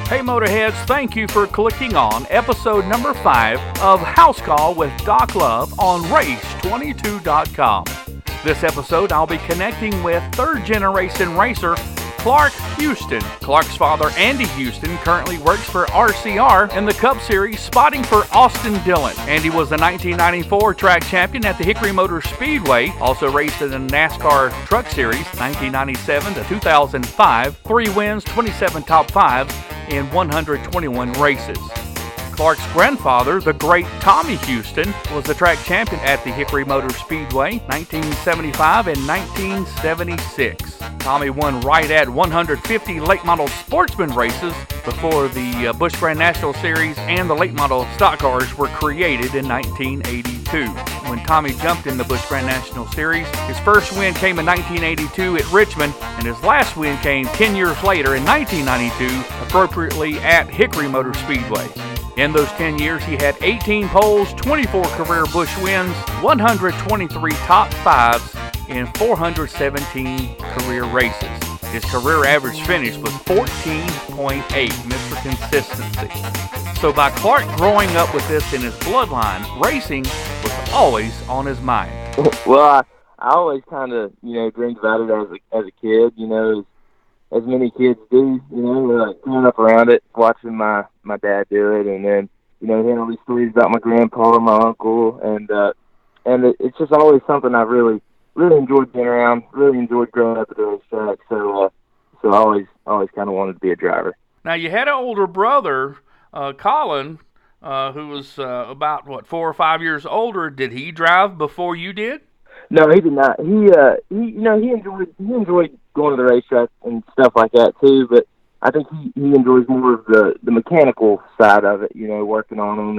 Hey Motorheads, thank you for clicking on episode number 5 of House Call with Doc Love on Race22.com. This episode I'll be connecting with third generation racer Clark Houston. Clark's father, Andy Houston, currently works for RCR in the Cup Series, spotting for Austin Dillon. Andy was the 1994 track champion at the Hickory Motor Speedway, also raced in the NASCAR Truck Series 1997 to 2005, 3 wins, 27 top 5s in 121 races. Clark's grandfather, the great Tommy Houston, was the track champion at the Hickory Motor Speedway 1975 and 1976. Tommy won right at 150 late model sportsman races before the Busch Grand National Series and the late model stock cars were created in 1982. When Tommy jumped in the Busch Grand National Series, his first win came in 1982 at Richmond, and his last win came 10 years later in 1992, appropriately at Hickory Motor Speedway. In those 10 years, he had 18 poles, 24 career Busch wins, 123 top 5s, in 417 career races. His career average finish was 14.8, Mr. Consistency. So by Clark growing up with this in his bloodline, racing was always on his mind. Well, I always kind of, dreamed about it as a kid, as many kids do, like growing up around it, watching my dad do it, and then, hearing all these stories about my grandpa and my uncle, and it's just always something I really enjoyed being around, really enjoyed growing up at the racetrack, so I always kind of wanted to be a driver. Now, you had an older brother, Colin, who was about, 4 or 5 years older. Did he drive before you did? No, he did not. He enjoyed going to the racetrack and stuff like that too, but I think he enjoys more of the mechanical side of it, working on them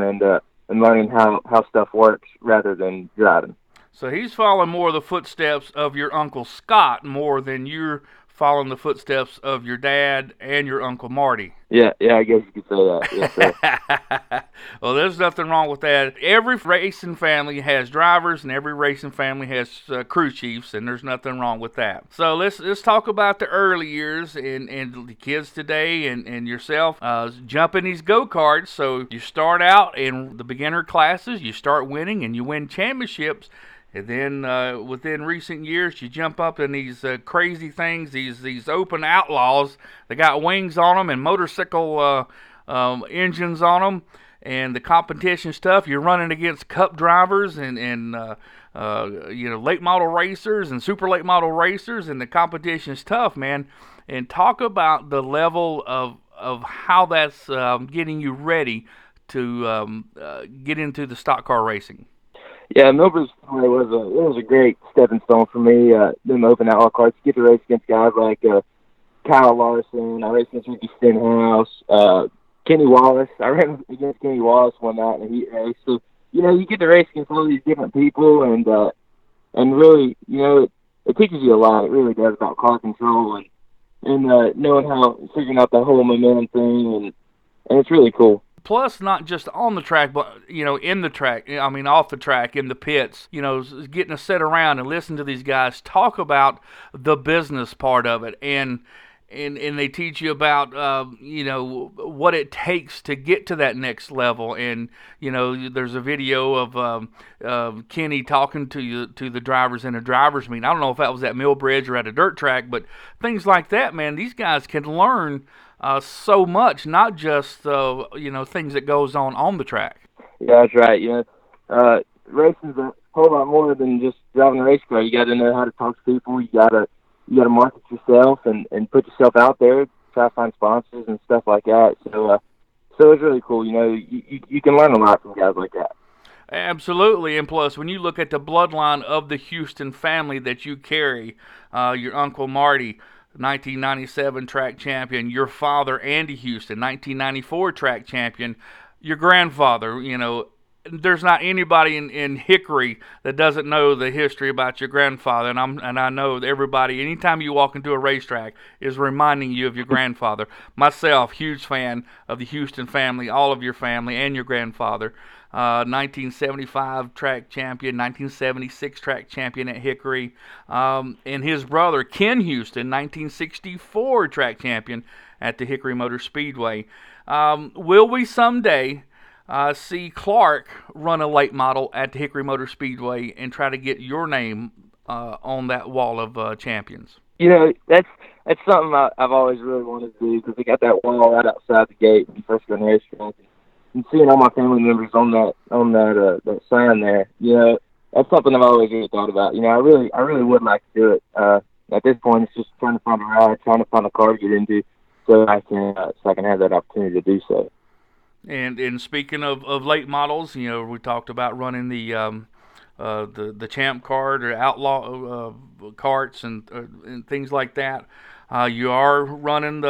and learning how stuff works rather than driving. So he's following more of the footsteps of your Uncle Scott more than you're following the footsteps of your dad and your Uncle Marty. Yeah, I guess you could say that. Yes, sir. Well, there's nothing wrong with that. Every racing family has drivers, and every racing family has crew chiefs, and there's nothing wrong with that. So let's talk about the early years and the kids today and yourself jumping these go-karts. So you start out in the beginner classes, you start winning, and you win championships. And then within recent years, you jump up in these crazy things, these open outlaws. They got wings on them and motorcycle engines on them, and the competition stuff. You're running against cup drivers and late model racers and super late model racers, and the competition's tough, man. And talk about the level of how that's getting you ready to get into the stock car racing. Yeah, Milbur's story was a great stepping stone for me. Them open outlaw carts, get to race against guys like Kyle Larson. I raced against Ricky Stenhouse, Kenny Wallace. I ran against Kenny Wallace one night in a heat race. So you get to race against all these different people, and really, it teaches you a lot. It really does, about car control and knowing how, figuring out the whole momentum thing, and it's really cool. Plus, not just on the track, but, in the track, off the track, in the pits, getting to sit around and listen to these guys talk about the business part of it. And they teach you about, what it takes to get to that next level. And, there's a video of Kenny talking to the drivers in a driver's meeting. I don't know if that was at Millbridge or at a dirt track, but things like that, man, these guys can learn so much, not just things that goes on the track. Yeah, that's right. Racing's a whole lot more than just driving a race car. You got to know how to talk to people. You got to market yourself and put yourself out there. Try to find sponsors and stuff like that. So it's really cool. You can learn a lot from guys like that. Absolutely, and plus, when you look at the bloodline of the Houston family that you carry, your Uncle Marty, 1997 track champion, your father, Andy Houston, 1994 track champion, your grandfather, there's not anybody in Hickory that doesn't know the history about your grandfather, and I know that everybody, anytime you walk into a racetrack, is reminding you of your grandfather. Myself, huge fan of the Houston family, all of your family, and your grandfather. 1975 track champion, 1976 track champion at Hickory, and his brother Ken Houston, 1964 track champion at the Hickory Motor Speedway. Will we someday see Clark run a late model at the Hickory Motor Speedway and try to get your name on that wall of champions? That's something I've always really wanted to do, because we got that wall right outside the gate when you first go in the racetrack. And seeing all my family members on that sign there, that's something I've always really thought about. I really would like to do it. At this point, it's just trying to find a ride, trying to find a car to get into, so I can have that opportunity to do so. And speaking of late models, we talked about running the champ cart or outlaw carts and things like that. You are running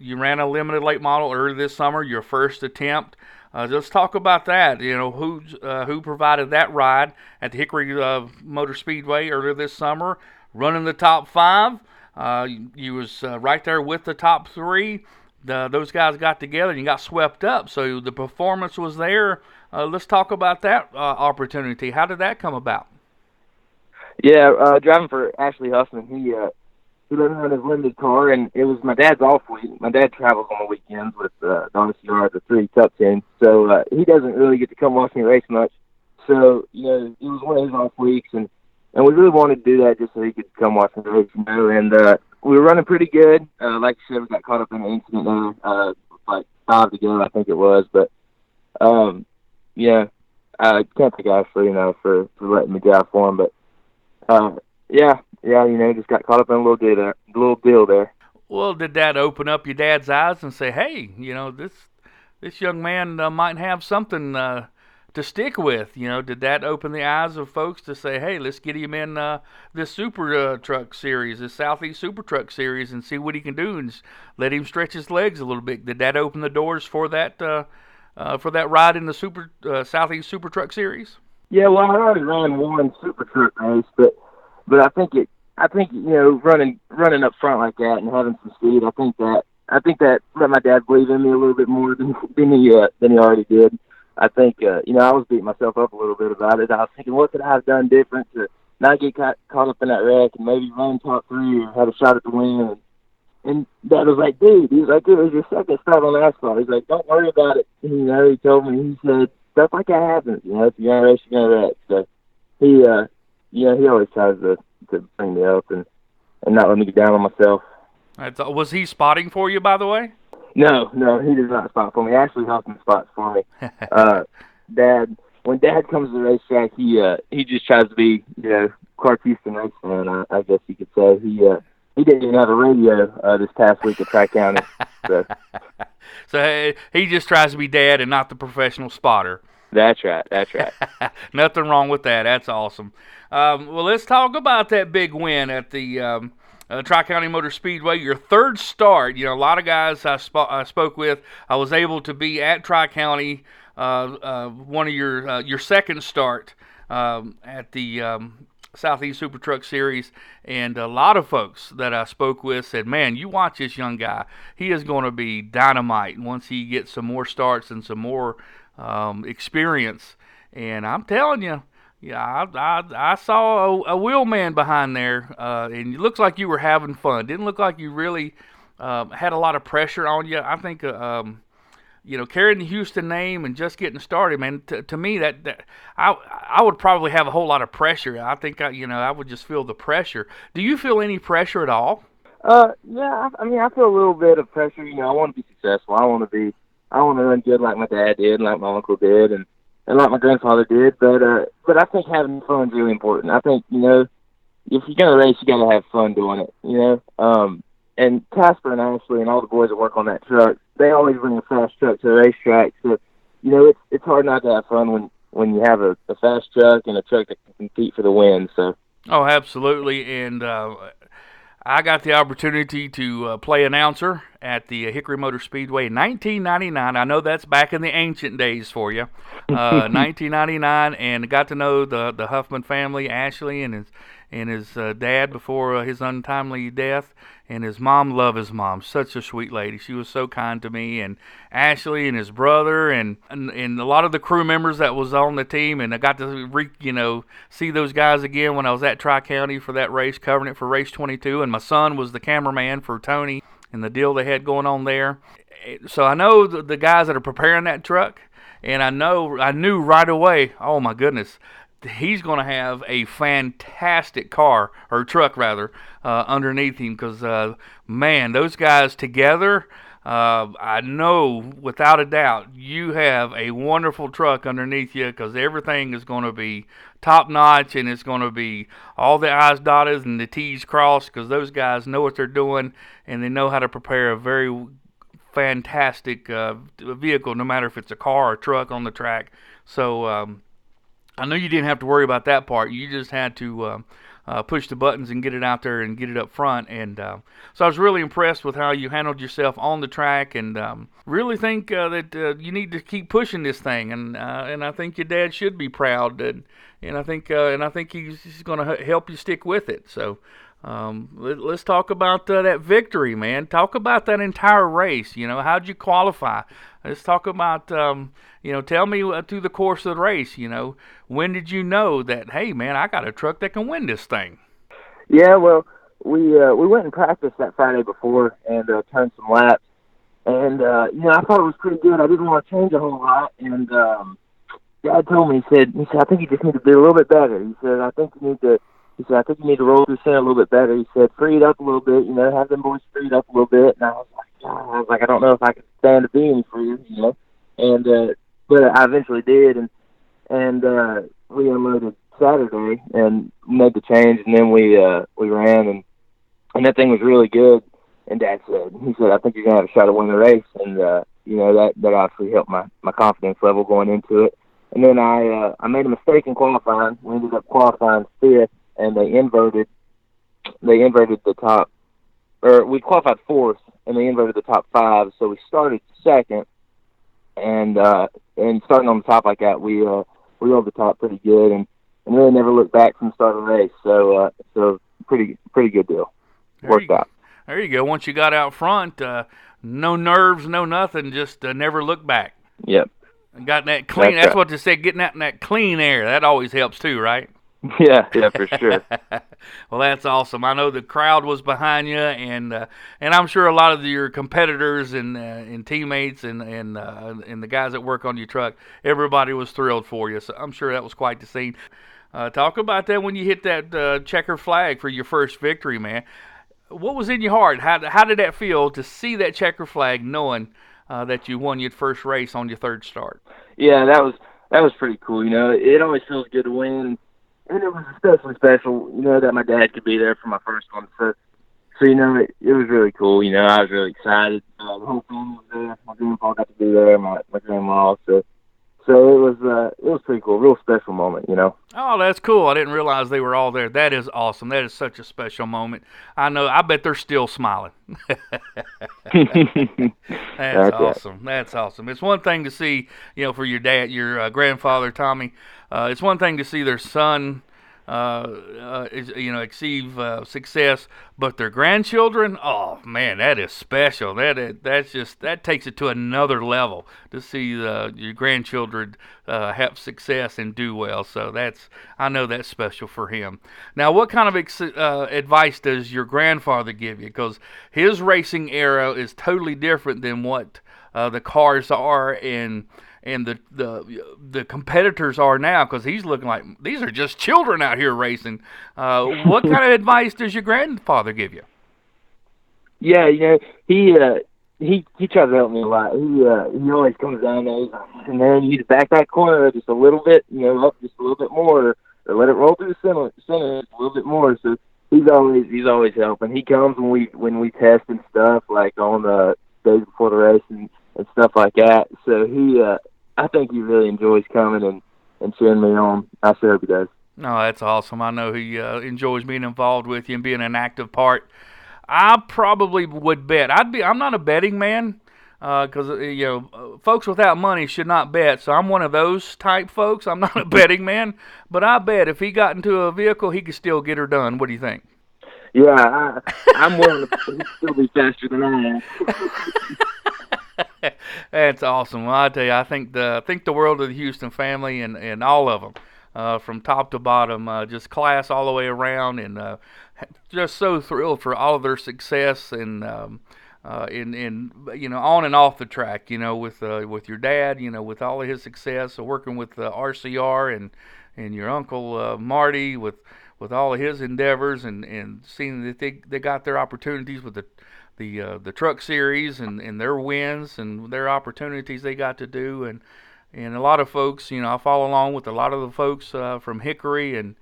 you ran a limited late model earlier this summer, your first attempt. Let's talk about that. Who provided that ride at the Hickory Motor Speedway earlier this summer, running the top 5. You was right there with the top 3. Those guys got together and you got swept up. So the performance was there. Let's talk about that opportunity. How did that come about? Yeah, driving for Ashley Huffman, he let me run his limited car, and it was my dad's off week. My dad travels on the weekends with the RCR, the 3 Cup team, so he doesn't really get to come watch me race much. So, it was one of his off weeks, and we really wanted to do that just so he could come watch me race, and we were running pretty good. Like you said, we got caught up in an incident there, like 5 to go, I think it was, but, I can't thank Ashley, for letting me drive for him, but, just got caught up in a little deal there. Well, did that open up your dad's eyes and say, hey, this young man might have something to stick with? Did that open the eyes of folks to say, hey, let's get him in this Super Truck Series, this Southeast Super Truck Series, and see what he can do, and let him stretch his legs a little bit? Did that open the doors for that ride in the Southeast Super Truck Series? Yeah, well, I already ran one Super Truck race, but I think running up front like that and having some speed, I think that let my dad believe in me a little bit more than he already did. I think I was beating myself up a little bit about it. I was thinking, what could I have done different to not get caught up in that wreck and maybe run top 3 or have a shot at the win? And Dad was like, dude, it was your second start on asphalt. He's like, don't worry about it. He told me, he said, stuff like that happens. If you're going to race, you're going to wreck. So he always tries to bring me up and not let me get down on myself. Was he spotting for you, by the way? No, he does not spot for me. Ashley Huffman spots for me. When Dad comes to the racetrack, he just tries to be, Clark Houston race fan, I guess you could say. He didn't even have a radio this past week at Tri-County. So hey, he just tries to be Dad and not the professional spotter. That's right. Nothing wrong with that. That's awesome. Well, let's talk about that big win at the Tri-County Motor Speedway. Your third start. A lot of guys I spoke with, I was able to be at Tri-County, one of your second start at the Southeast Super Truck Series, and a lot of folks that I spoke with said, man, you watch this young guy. He is going to be dynamite once he gets some more starts and some more experience. And I'm telling you, I saw a wheelman behind there, and it looks like you were having fun. Didn't look like you really had a lot of pressure on you. I think carrying the Houston name and just getting started, man, to me, that I would probably have a whole lot of pressure. I think, I would just feel the pressure. Do you feel any pressure at all? Yeah, I feel a little bit of pressure. I want to be successful. I want to run good like my dad did, like my uncle did, and like my grandfather did. But I think having fun is really important. I think, if you're going to race, you got to have fun doing it, And Casper and Ashley and all the boys that work on that truck, they always bring a fast truck to the racetrack. So, it's hard not to have fun when you have a fast truck and a truck that can compete for the win. So. Oh, absolutely. And I got the opportunity to play announcer at the Hickory Motor Speedway in 1999. I know that's back in the ancient days for you. 1999, and got to know the Huffman family, Ashley and his dad before his untimely death, and his mom. Love his mom, such a sweet lady. She was so kind to me, and Ashley and his brother, and a lot of the crew members that was on the team, and I got to see those guys again when I was at Tri-County for that race, covering it for race 22, and my son was the cameraman for Tony. and the deal they had going on there. So I know the guys that are preparing that truck, and I knew right away, oh my goodness, he's going to have a fantastic car, or truck rather, underneath him, because man, those guys together, I know without a doubt you have a wonderful truck underneath you, because everything is going to be top notch, and it's going to be all the I's dotted and the T's crossed, because those guys know what they're doing, and they know how to prepare a very fantastic vehicle, no matter if it's a car or a truck on the track. So I know you didn't have to worry about that part. You just had to push the buttons and get it out there and get it up front. And so I was really impressed with how you handled yourself on the track, and really think that you need to keep pushing this thing. And I think your dad should be proud. And I think he's going to help you stick with it. So let's talk about that victory, man. Talk about that entire race. How'd you qualify? Let's talk about, tell me through the course of the race, when did you know that, hey, man, I got a truck that can win this thing? Yeah, well, we went and practiced that Friday before and turned some laps. And, I thought it was pretty good. I didn't want to change a whole lot. And Dad told me, he said, I think you just need to be a little bit better. He said, I think you need to roll through center a little bit better. He said, free it up a little bit, have them boys free it up a little bit. And I was like, I don't know if I can stand to be any freer, And but I eventually did, and we unloaded Saturday and made the change, and then we ran, and that thing was really good. And Dad said, I think you're gonna have a shot at winning the race, and that obviously helped my confidence level going into it. And then I made a mistake in qualifying. We ended up qualifying fifth, and they inverted the top, or we qualified fourth, and they inverted the top five. So we started second, and starting on the top like that, we rolled the top pretty good, and really never looked back from the start of the race. So pretty good deal. Worked out. There you go. Once you got out front, no nerves, no nothing, just never look back. Yep. Got that clean. That's what they say. Getting out in that clean air. That always helps too, right? Yeah, for sure. Well, that's awesome. I know the crowd was behind you, and I'm sure a lot of your competitors and teammates and the guys that work on your truck, everybody was thrilled for you. So I'm sure that was quite the scene. Talk about that when you hit that checker flag for your first victory, man. What was in your heart? How did that feel to see that checker flag, knowing that you won your first race on your third start? Yeah, that was pretty cool. It always feels good to win. And it was especially special, that my dad could be there for my first one. So it was really cool. I was really excited. The whole family was there. My grandpa got to be there, my grandma. So it was pretty cool. Real special moment, Oh, that's cool. I didn't realize they were all there. That is awesome. That is such a special moment. I bet they're still smiling. That's awesome. That's awesome. It's one thing to see, for your dad, your grandfather, Tommy. It's one thing to see their son, achieve success, but their grandchildren, oh man, that is special. That takes it to another level to see your grandchildren have success and do well. So I know that's special for him. Now, what kind of advice does your grandfather give you? Because his racing era is totally different than what the cars are and the competitors are now, because he's looking like these are just children out here racing. What kind of advice does your grandfather give you? Yeah, he tries to help me a lot. He always comes down there, and then you need to back that corner just a little bit, up just a little bit more, or let it roll through the center just a little bit more. So he's always helping. He comes when we test and stuff, like on the days before the race and stuff like that. So I think he really enjoys coming and cheering me on. I sure hope he does. No, that's awesome. I know he enjoys being involved with you and being an active part. I probably would bet. I'm not a betting man, because folks without money should not bet. So I'm one of those type folks. I'm not a betting man, but I bet if he got into a vehicle, he could still get her done. What do you think? Yeah, I'm willing to still be faster than I am. That's awesome. Well, I tell you, I think the world of the Houston family and all of them, from top to bottom, just class all the way around, and just so thrilled for all of their success, and in on and off the track, with your dad, with all of his success, working with RCR and your uncle Marty with all of his endeavors, and seeing that they got their opportunities with the truck series and their wins and their opportunities they got to do, and a lot of folks, I follow along with a lot of the folks from Hickory, and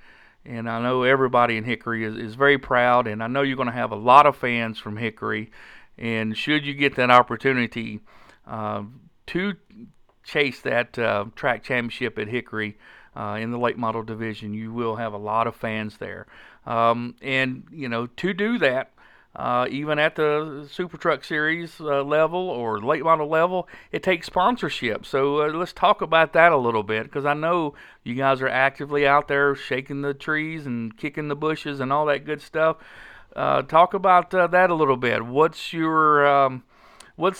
I know everybody in Hickory is very proud, and I know you're going to have a lot of fans from Hickory. And should you get that opportunity to chase that track championship at Hickory in the late model division, you will have a lot of fans there. And to do that, even at the Super Truck Series level or late model level, it takes sponsorship. So let's talk about that a little bit, because I know you guys are actively out there shaking the trees and kicking the bushes and all that good stuff. Talk about that a little bit. What's the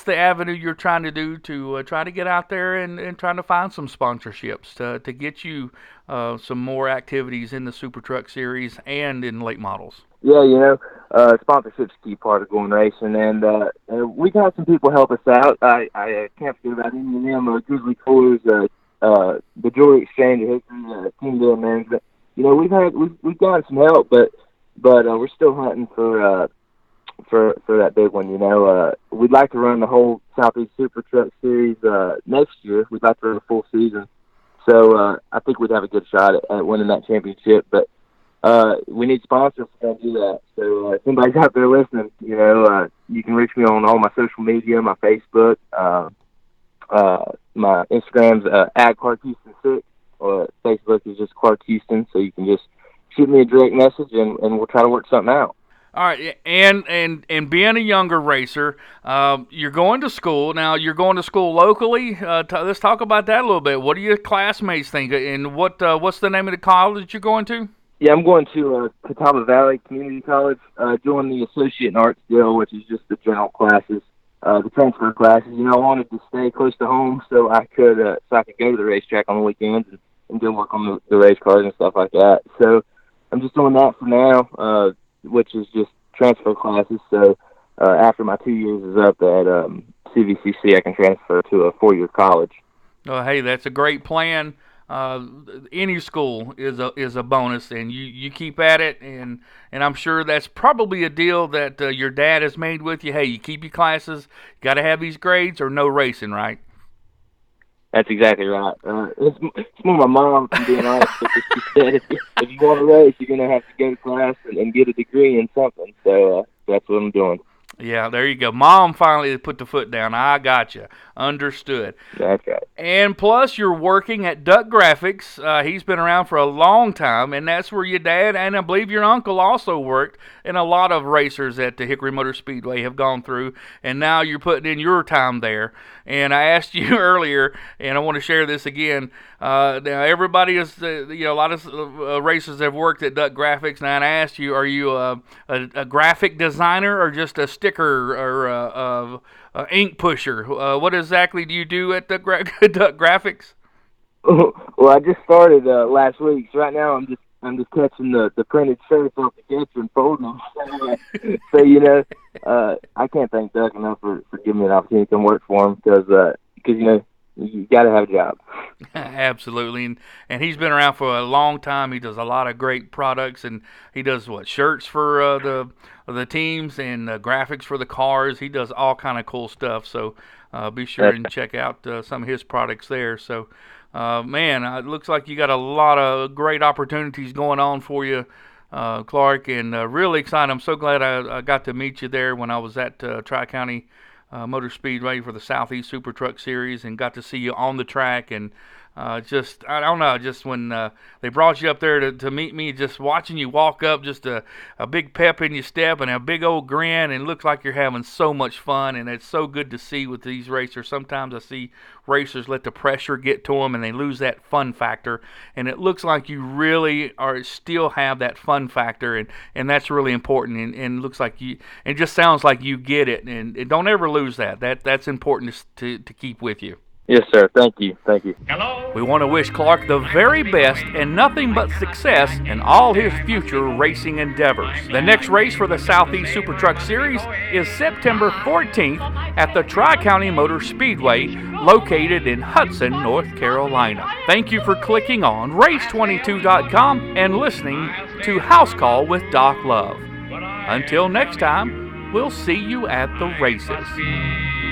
avenue you're trying to do to try to get out there and trying to find some sponsorships to get you some more activities in the Super Truck Series and in late models? Yeah, sponsorship's a key part of going racing, and we've had some people help us out. I can't forget about any of them. Grizzly Tours, the Jewelry Exchange, Team Deal Management. We've gotten some help, but we're still hunting for that big one. We'd like to run the whole Southeast Super Truck Series next year. We'd like to run a full season, so I think we'd have a good shot at winning that championship. But we need sponsors to do that. So if anybody's out there listening, you can reach me on all my social media, my Facebook, my Instagram's at Clark Houston 6, or Facebook is just Clark Houston. So you can just shoot me a direct message, and we'll try to work something out. All right, and being a younger racer, you're going to school. Now, you're going to school locally. Let's talk about that a little bit. What do your classmates think, and what's the name of the college you're going to? Yeah, I'm going to Catawba Valley Community College, doing the Associate in Arts deal, which is just the general classes, the transfer classes. I wanted to stay close to home so I could go to the racetrack on the weekends and go work on the race cars and stuff like that. So I'm just doing that for now, which is just transfer classes. So after my 2 years is up at CVCC, I can transfer to a 4-year college. Oh, hey, that's a great plan. Any school is a bonus, and you keep at it, and I'm sure that's probably a deal that your dad has made with you. Hey, you keep your classes, you got to have these grades, or no racing, right? That's exactly right. It's more my mom, from being honest, because she said if you want to race, you're going to have to go to class and get a degree in something. So that's what I'm doing. Yeah, there you go. Mom finally put the foot down. I got you. Understood. That's right. And plus, you're working at Duck Graphics. He's been around for a long time, and that's where your dad and I believe your uncle also worked, and a lot of racers at the Hickory Motor Speedway have gone through, and now you're putting in your time there. And I asked you earlier, and I want to share this again. Now, everybody is, a lot of racers have worked at Duck Graphics. Now, and I asked you, are you a graphic designer or just a sticker or ink pusher? What exactly do you do at Duck Graphics? Well, I just started last week, so right now I'm just catching the printed shirts off the catcher and folding them. So I can't thank Duck enough for giving me an opportunity to come work for him, because you got to have a job. Absolutely, and he's been around for a long time. He does a lot of great products, and he does shirts for the teams and graphics for the cars. He does all kind of cool stuff. So be sure and check out some of his products there. So man, it looks like you got a lot of great opportunities going on for you, Clark, and really excited. I'm so glad I got to meet you there when I was at Tri-County Motor Speedway for the Southeast Super Truck Series, and got to see you on the track, and I don't know, just when they brought you up there to meet me, just watching you walk up, just a big pep in your step and a big old grin, and it looks like you're having so much fun, and it's so good to see with these racers. Sometimes I see racers let the pressure get to them and they lose that fun factor, and it looks like you really still have that fun factor, and that's really important, and looks like it just sounds like you get it, and don't ever lose that. That's important to keep with you. Yes, sir. Thank you. Thank you. We want to wish Clark the very best and nothing but success in all his future racing endeavors. The next race for the Southeast Super Truck Series is September 14th at the Tri-County Motor Speedway located in Hudson, North Carolina. Thank you for clicking on Race22.com and listening to House Call with Doc Love. Until next time, we'll see you at the races.